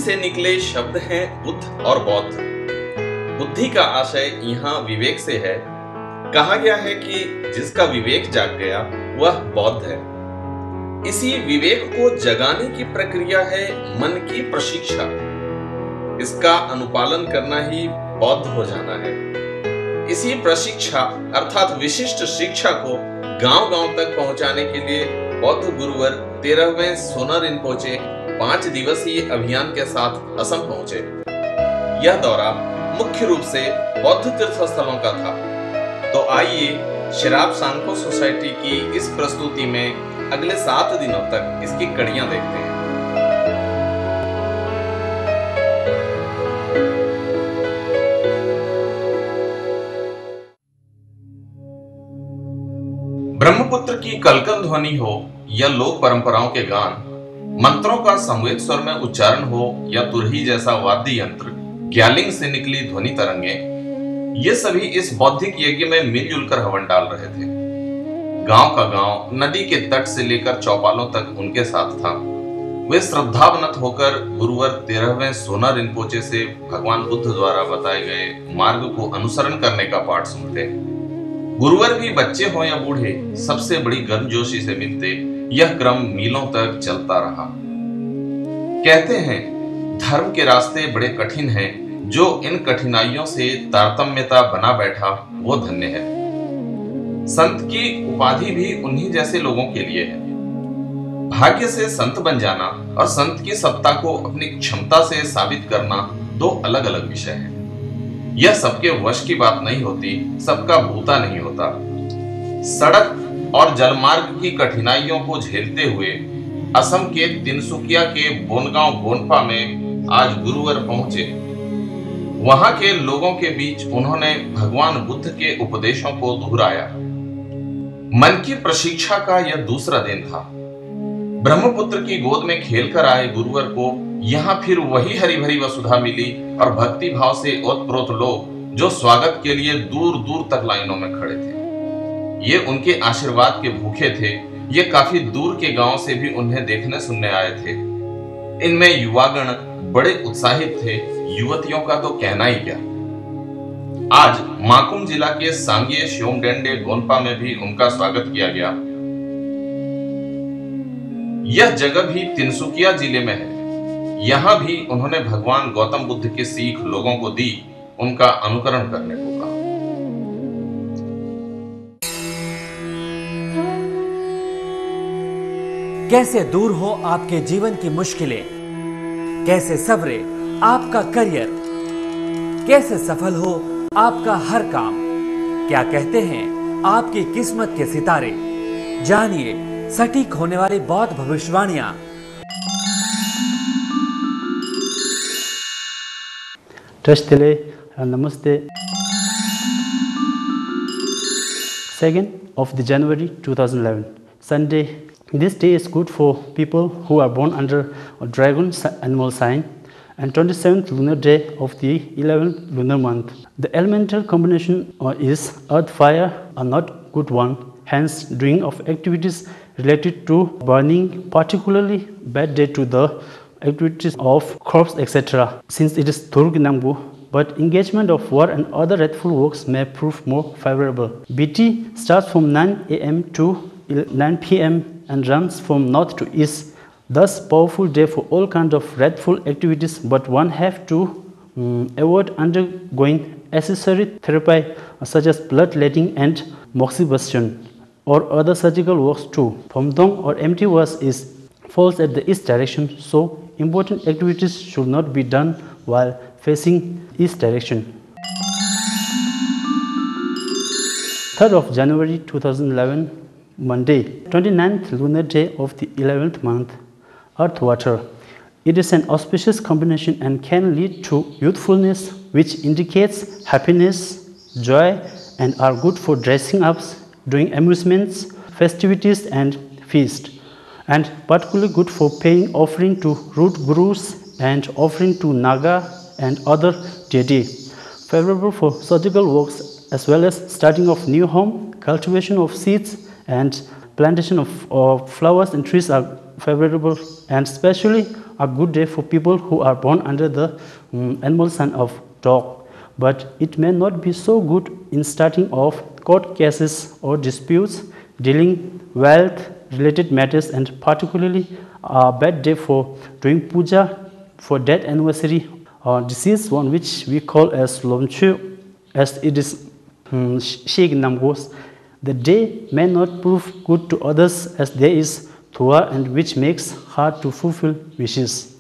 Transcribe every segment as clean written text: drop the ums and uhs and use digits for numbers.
से निकले शब्द हैं बुद्ध और बौद्ध। बुद्धि का आशय यहाँ विवेक से है। कहा गया है कि जिसका विवेक जाग गया वह बौद्ध है। इसी विवेक को जगाने की प्रक्रिया है मन की प्रशिक्षा। इसका अनुपालन करना ही बौद्ध हो जाना है। इसी प्रशिक्षा अर्थात विशिष्ट शिक्षा को गांव-गांव तक पहुंचाने के लिए बौद्ध गुरुवर 13वें सोना रिनपोचे 5 दिवसीय अभियान के साथ असम पहुंचे। यह दौरा मुख्य रूप से बौद्ध तीर्थ स्थलों का था। तो आइए शिराब सांखो सोसाइटी की इस प्रस्तुति में अगले 7 दिनों तक इसकी कड़ियां देखते हैं। ब्रह्मपुत्र की कलकल ध्वनि हो या लोक परंपराओं के गान, मंत्रों का समवेत स्वर में उच्चारण हो या तुरही जैसा वाद्य यंत्र, ग्यालिंग से निकली ध्वनि तरंगे, ये सभी इस बौद्धिक यज्ञ में मिलजुल कर हवन डाल रहे थे। गांव का गांव नदी के तट से लेकर चौपालों तक उनके साथ था। वे श्रद्धावनत होकर गुरुवर 13वें सोना रिनपोचे से भगवान बुद्ध द्वारा बताए गए मार्ग को अनुसरण करने का पाठ सुनते। गुरुवर भी बच्चे हो या बूढ़े सबसे बड़ी गर्मजोशी से मिलते। यह क्रम मीलों तक चलता रहा। कहते हैं धर्म के रास्ते बड़े कठिन हैं, जो इन कठिनाइयों से तारतम्यता बना बैठा वो धन्य है। संत की उपाधि भी उन्हीं जैसे लोगों के लिए है। भाग्य से संत बन जाना और संत की सत्ता को अपनी क्षमता से साबित करना दो अलग अलग विषय हैं। यह सबके वश की बात नहीं होती, सबका भूता नहीं होता। सड़क और जलमार्ग की कठिनाइयों को झेलते हुए असम के तिनसुकिया के बोनगांव गोनपा में आज गुरुवर पहुंचे। वहां के लोगों के बीच उन्होंने भगवान बुद्ध के उपदेशों को दोहराया। मन की प्रशिक्षा का यह दूसरा दिन था। ब्रह्मपुत्र की गोद में खेलकर आए गुरुवर को यहाँ फिर वही हरी भरी वसुधा मिली और भक्ति भाव से ओतप्रोत लोग जो स्वागत के लिए दूर दूर तक लाइनों में खड़े थे। ये उनके आशीर्वाद के भूखे थे। ये काफी दूर के गांव से भी उन्हें देखने सुनने आए थे। इनमें युवागण बड़े उत्साहित थे, युवतियों का तो कहना ही क्या। आज माकुम जिला के सांगे श्योमडेंडे गोनपा में भी उनका स्वागत किया गया। यह जगह भी तिनसुकिया जिले में है। यहां भी उन्होंने भगवान गौतम बुद्ध की सीख लोगों को दी, उनका अनुकरण करने को कहा। कैसे दूर हो आपके जीवन की मुश्किलें, कैसे सवरे आपका करियर, कैसे सफल हो आपका हर काम। क्या कहते हैं आपकी किस्मत के सितारे। जानिए सटीक होने वाली बौद्ध भविष्यवाणियां। Trastele, Namaste. 2nd of the January 2011, Sunday. This day is good for people who are born under a dragon animal sign, and 27th lunar day of the 11th lunar month. The elemental combination is earth fire, a not good one. Hence, doing of activities related to burning, particularly bad day to the activities of crops, etc. Since it is Thurginambu, but engagement of war and other wrathful works may prove more favorable. BT starts from 9 a.m. to 9 p.m. and runs from north to east. Thus, powerful day for all kinds of wrathful activities, but one have to avoid undergoing accessory therapy such as bloodletting and moxibustion or other surgical works too. Pomdong or empty was is falls at the east direction, so important activities should not be done while facing east direction. 3rd of January 2011, Monday, 29th lunar day of the 11th month, earth water. It is an auspicious combination and can lead to youthfulness, which indicates happiness, joy, and are good for dressing ups, doing amusements, festivities and feast, and particularly good for paying offering to root gurus and offering to Naga and other deity. Favorable for surgical works as well as starting of new home, cultivation of seeds and plantation of flowers and trees are favorable and especially a good day for people who are born under the animal sign of dog. But it may not be so good in starting off court cases or disputes, dealing wealth related matters, and particularly a bad day for doing puja for death anniversary or deceased one, which we call as lomchu, as it is Sheikh Namgos. The day may not prove good to others as there is thua, and which makes hard to fulfill wishes.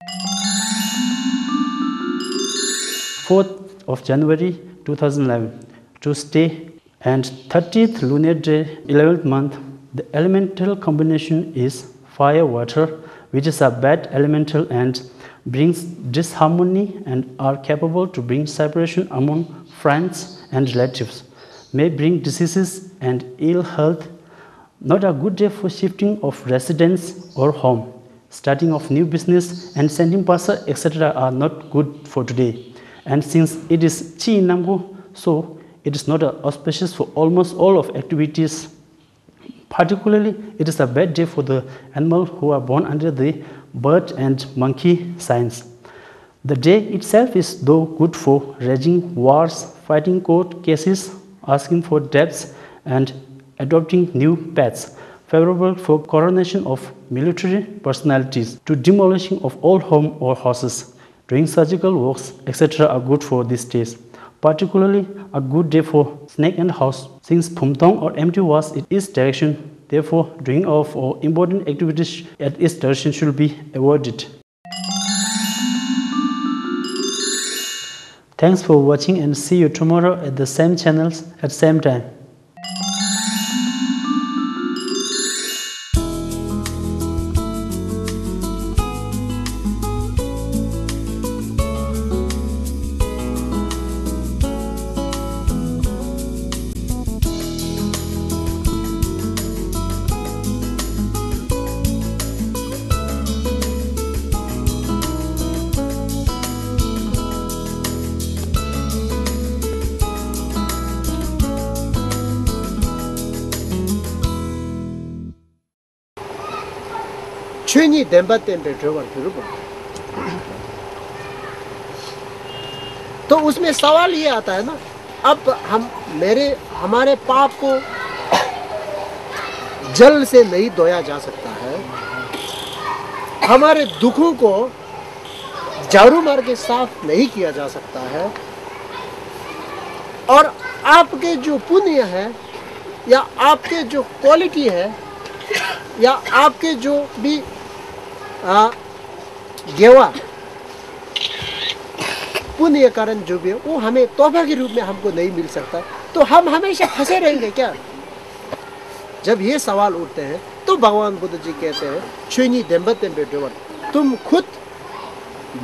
4th of January 2011, Tuesday, and 30th lunar day, 11th month. The elemental combination is fire water, which is a bad elemental and brings disharmony and are capable to bring separation among friends and relatives, may bring diseases and ill health. Not a good day for shifting of residence or home, starting of new business, and sending parcel, etc. are not good for today. And since it is Chi Namgu, so it is not auspicious for almost all of activities. Particularly, it is a bad day for the animal who are born under the bird and monkey signs. The day itself is though good for raging wars, fighting court cases, asking for debts, and adopting new pets. Favorable for coronation of military personalities, to demolishing of old home or houses, doing surgical works, etc. are good for these days. Particularly a good day for snake and house, since Pumtong or empty was in its direction. Therefore, doing of or important activities at its direction should be avoided. Thanks for watching, and see you tomorrow at the same channels at same time. Chuni Demba Tempe drawer के रूप में, तो उसमें सवाल ये आता है ना, अब हमारे पाप को जल से नहीं धोया जा सकता है, हमारे दुखों को झाड़ू मार के साफ नहीं किया जा सकता है, और आपके जो पुण्य है या आपके जो क्वालिटी है या आपके जो भी गेवा पुण्य कारण जो भी है वो हमें तौबा के रूप में हमको नहीं मिल सकता, तो हम हमेशा फंसे रहेंगे क्या? जब ये सवाल उठते हैं तो भगवान बुद्ध जी कहते हैं, छुनी देम्बते बेटोवर, तुम खुद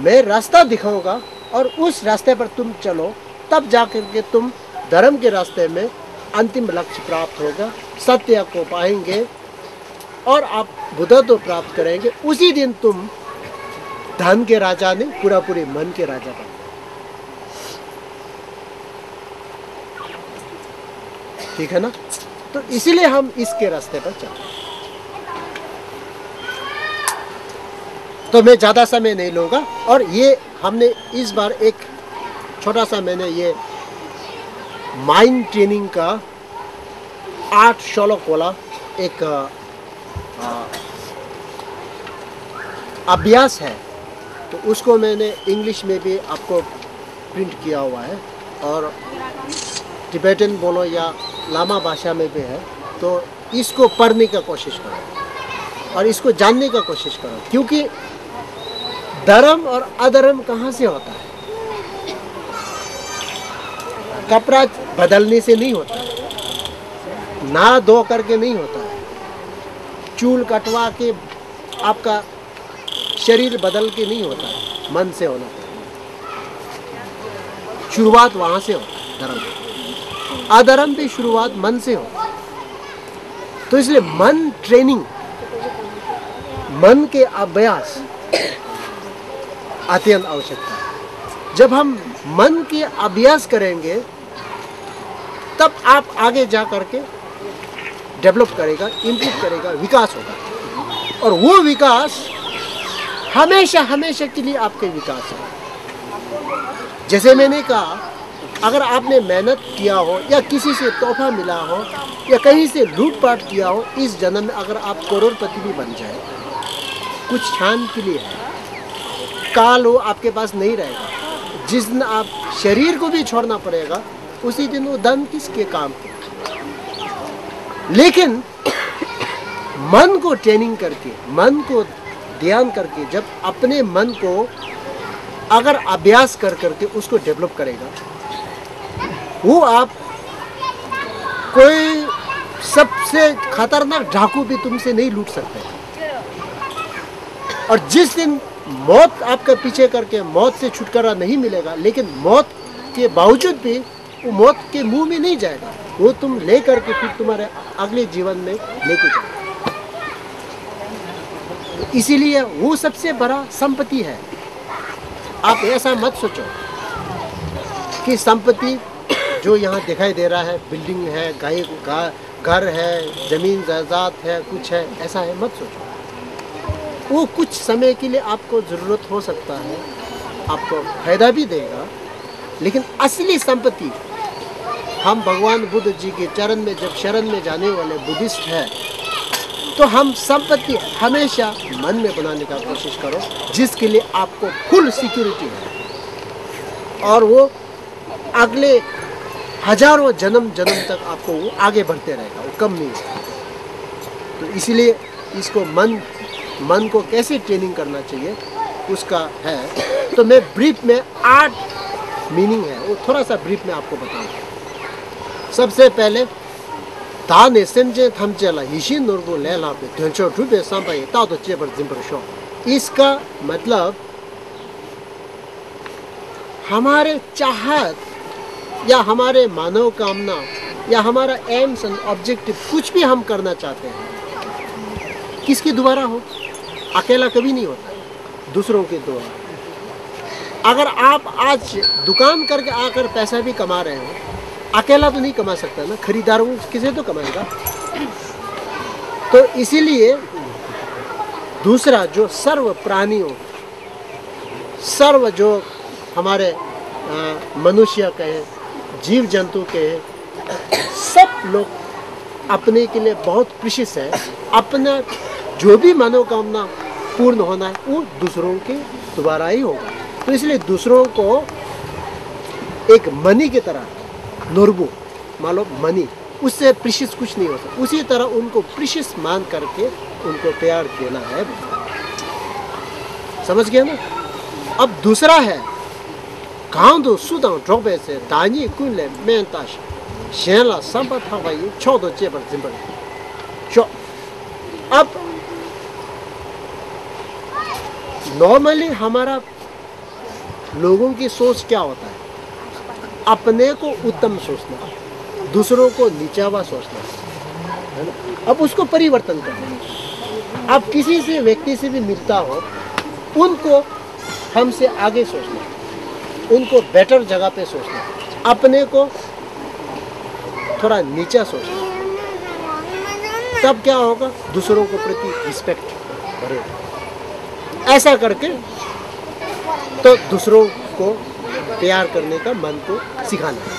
मैं रास्ता दिखाऊंगा और उस रास्ते पर तुम चलो, तब जाकर के तुम धर्म के रास्ते में अंतिम लक्ष्य प्राप्त होगा, सत्य को पाएंगे और आप बुद्धत्व प्राप्त करेंगे। उसी दिन तुम धन के राजा नहीं, पूरे मन के राजा बने। ठीक है ना? तो इसीलिए हम इसके रास्ते पर चलते हैं। तो मैं ज़्यादा समय नहीं लूँगा, और ये हमने इस बार एक छोटा सा मैंने ये माइंड ट्रेनिंग का 8 श्लोक वाला एक अभ्यास है, तो उसको मैंने इंग्लिश में भी आपको प्रिंट किया हुआ है और टिबेटन बोलो या लामा भाषा में भी है, तो इसको पढ़ने का कोशिश करो और इसको जानने का कोशिश करो, क्योंकि धर्म और अधर्म कहाँ से होता है? कपड़ा बदलने से नहीं होता है, नहा धो करके नहीं होता है, चूल कटवा के आपका शरीर बदल के नहीं होता है, मन से होना चाहिए। शुरुआत वहाँ से होता है धर्म, अधर्म की शुरुआत मन से होता है। तो इसलिए मन ट्रेनिंग, मन के अभ्यास अत्यंत आवश्यकता है। जब हम मन के अभ्यास करेंगे तब आप आगे जा करके डेवलप करेगा, इम्प्रूव करेगा, विकास होगा। और वो विकास हमेशा हमेशा के लिए आपके विकास है। जैसे मैंने कहा, अगर आपने मेहनत किया हो या किसी से तोहफा मिला हो या कहीं से लूटपाट किया हो, इस जन्म में अगर आप करोड़पति भी बन जाए, कुछ क्षण के लिए है, काल वो आपके पास नहीं रहेगा। जिस दिन आप शरीर को भी छोड़ना पड़ेगा, उसी दिन वो धन किसके काम के। लेकिन मन को ट्रेनिंग करके, मन को ध्यान करके, जब अपने मन को अगर अभ्यास कर करके उसको डेवलप करेगा, वो आप कोई सबसे खतरनाक डाकू भी तुमसे नहीं लूट सकते। और जिस दिन मौत आपका पीछे करके मौत से छुटकारा नहीं मिलेगा, लेकिन मौत के बावजूद भी वो मौत के मुंह में नहीं जाएगा, वो तुम ले करके फिर तुम्हारे अगले जीवन में लेके जाएगा। इसीलिए वो सबसे बड़ा संपत्ति है। आप ऐसा मत सोचो कि संपत्ति जो यहाँ दिखाई दे रहा है, बिल्डिंग है, घर है, जमीन जायदाद है, कुछ है, ऐसा है मत सोचो। वो कुछ समय के लिए आपको ज़रूरत हो सकता है, आपको फायदा भी देगा, लेकिन असली संपत्ति हम भगवान बुद्ध जी के चरण में जब शरण में जाने वाले बुद्धिस्ट हैं, तो हम संपत्ति हमेशा मन में बनाने का कोशिश करो, जिसके लिए आपको फुल सिक्योरिटी है और वो अगले हजारों जन्म तक आपको वो आगे बढ़ते रहेगा, वो कम नहीं होगा। तो इसलिए इसको मन को कैसे ट्रेनिंग करना चाहिए उसका है। तो मैं ब्रीफ में 8 मीनिंग है, वो थोड़ा सा ब्रीफ में आपको बताऊंगा। सबसे पहले दाने सेंजे थमचेला हिशी नोरगो लेला पे ढंचो ठुबे संपाए तातो चेबर जिंबर शो। इसका मतलब हमारे चाहत या हमारे मानव कामना या हमारा एम्स एंड ऑब्जेक्टिव कुछ भी हम करना चाहते हैं, किसके द्वारा हो? अकेला कभी नहीं होता, दूसरों के द्वारा। अगर आप आज दुकान करके आकर पैसा भी कमा रहे हो, अकेला तो नहीं कमा सकता ना, खरीदारों किसे तो कमाएगा। तो इसीलिए दूसरा जो सर्व प्राणियों, सर्व जो हमारे मनुष्य कहे, जीव जंतु के, सब लोग अपने के लिए बहुत प्रीशियस है। अपना जो भी मनोकामना पूर्ण होना है वो दूसरों के द्वारा ही होगा। तो इसलिए दूसरों को एक मनी की तरह, नोरबू मान लो मनी, उससे प्रीशियस कुछ नहीं होता, उसी तरह उनको प्रीशियस मान करके उनको प्यार देना है। समझ गए ना? अब दूसरा है गांधो सुदां ड्रॉबे से दानी कुले मेंताश शेला संपत हवाई छोदो जेबर जिंबर शो। अब नॉर्मली हमारा लोगों की सोच क्या होता है? अपने को उत्तम सोचना, दूसरों को नीचावा सोचना, है ना? अब उसको परिवर्तन करना। अब किसी से व्यक्ति से भी मिलता हो, उनको हमसे आगे सोचना, उनको बेटर जगह पे सोचना, अपने को थोड़ा नीचा सोचना। तब क्या होगा? दूसरों को प्रति रिस्पेक्ट बढ़ेगा। ऐसा करके तो दूसरों को प्यार करने का मन को सिखाना है।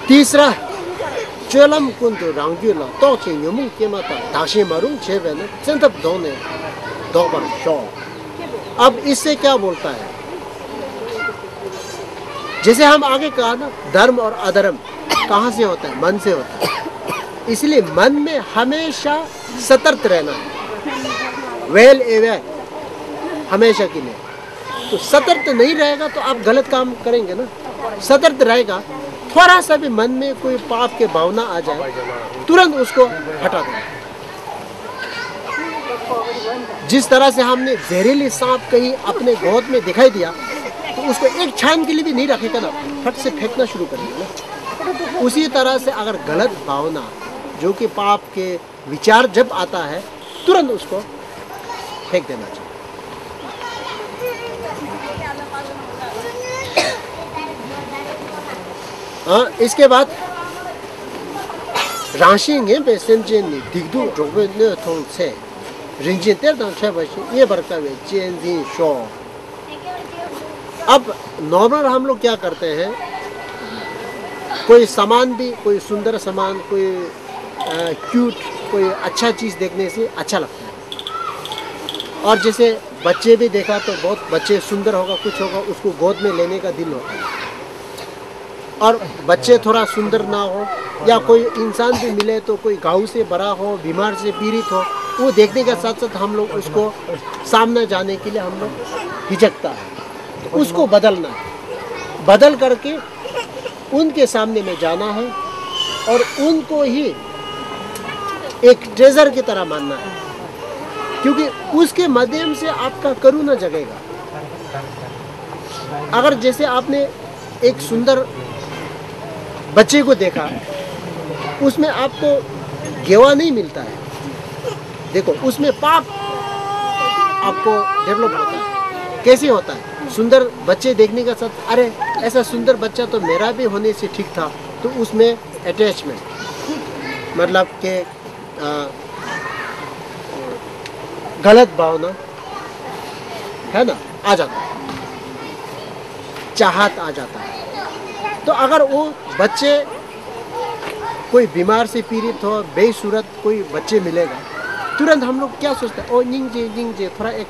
तीसरा चलम कुंतु रांगुला तो चिन्युमुंग के माता दाशे मारूं छेवे न चंतप दोने दोबर शो। अब इससे क्या बोलता है? जैसे हम आगे कहा ना, धर्म और अधर्म कहाँ से होता है? मन से होता है। इसलिए मन में हमेशा सतर्क रहना है, वेल एवेयर हमेशा के लिए। तो सतर्क नहीं रहेगा तो आप गलत काम करेंगे ना। सतर्क रहेगा, थोड़ा सा भी मन में कोई पाप के भावना आ जाए, तुरंत उसको हटा देना। जिस तरह से हमने जहरीली सांप कहीं अपने गोद में दिखाई दिया, तो उसको एक क्षण के लिए भी नहीं रखेगा ना, फट से फेंकना शुरू कर देगा ना। उसी तरह से अगर गलत भावना, जो कि पाप के विचार जब आता है, तुरंत उसको फेंक देना चाहिए। इसके बाद राशिंग पे सेंचेन नि दिगदु जोबे ने थोंग से रिंजिन तेर दम छे बशी ये बरका वे चेंजिन शो। अब नॉर्मल हम लोग क्या करते हैं, कोई सामान भी, कोई सुंदर सामान, कोई क्यूट, कोई अच्छा चीज़ देखने से अच्छा लगता है। और जैसे बच्चे भी देखा तो बहुत बच्चे सुंदर होगा, कुछ होगा, उसको गोद में लेने का दिल होता है। और बच्चे थोड़ा सुंदर ना हो या कोई इंसान भी मिले तो कोई गाँव से बड़ा हो, बीमार से पीड़ित हो, वो देखने के साथ साथ हम लोग उसको सामने जाने के लिए हम लोग हिचकता है। उसको बदलना है, बदल करके उनके सामने में जाना है और उनको ही एक ट्रेजर की तरह मानना है, क्योंकि उसके माध्यम से आपका करुणा जगेगा। अगर जैसे आपने एक सुंदर बच्चे को देखा, उसमें आपको गेवा नहीं मिलता है, देखो उसमें पाप आपको डेवलप होता है। कैसे होता है? सुंदर बच्चे देखने का साथ, अरे ऐसा सुंदर बच्चा तो मेरा भी होने से ठीक था, तो उसमें अटैचमेंट, मतलब के गलत भावना है ना, आ जाता है, चाहत आ जाता है। तो अगर वो बच्चे कोई बीमार से पीड़ित हो, बेसूरत कोई बच्चे मिलेगा, तुरंत हम लोग क्या सोचते हैं, ओ निंजे, थोड़ा एक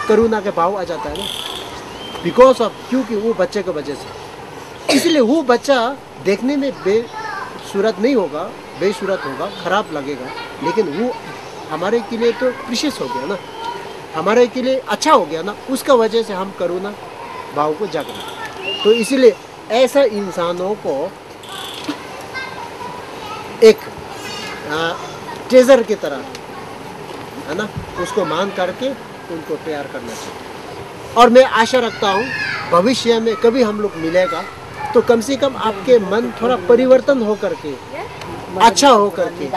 करुणा के भाव आ जाता है ना, बिकॉज ऑफ, क्योंकि वो बच्चे की वजह से। इसलिए वो बच्चा देखने में बेसूरत नहीं होगा, बेसूरत होगा, खराब लगेगा, लेकिन वो हमारे के लिए तो प्रीशियस हो गया ना, हमारे के लिए अच्छा हो गया ना, उसका वजह से हम करुणा भाव को जागना। तो इसीलिए ऐसा इंसानों को एक ट्रेजर की तरह, है ना, उसको मान करके उनको प्यार करना चाहिए। और मैं आशा रखता हूँ भविष्य में कभी हम लोग मिलेगा तो कम से कम आपके मन थोड़ा परिवर्तन हो करके, अच्छा हो करके,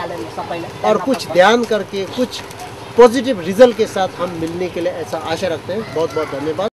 और कुछ ध्यान करके, कुछ पॉजिटिव रिजल्ट के साथ हम मिलने के लिए ऐसा आशा रखते हैं। बहुत बहुत धन्यवाद।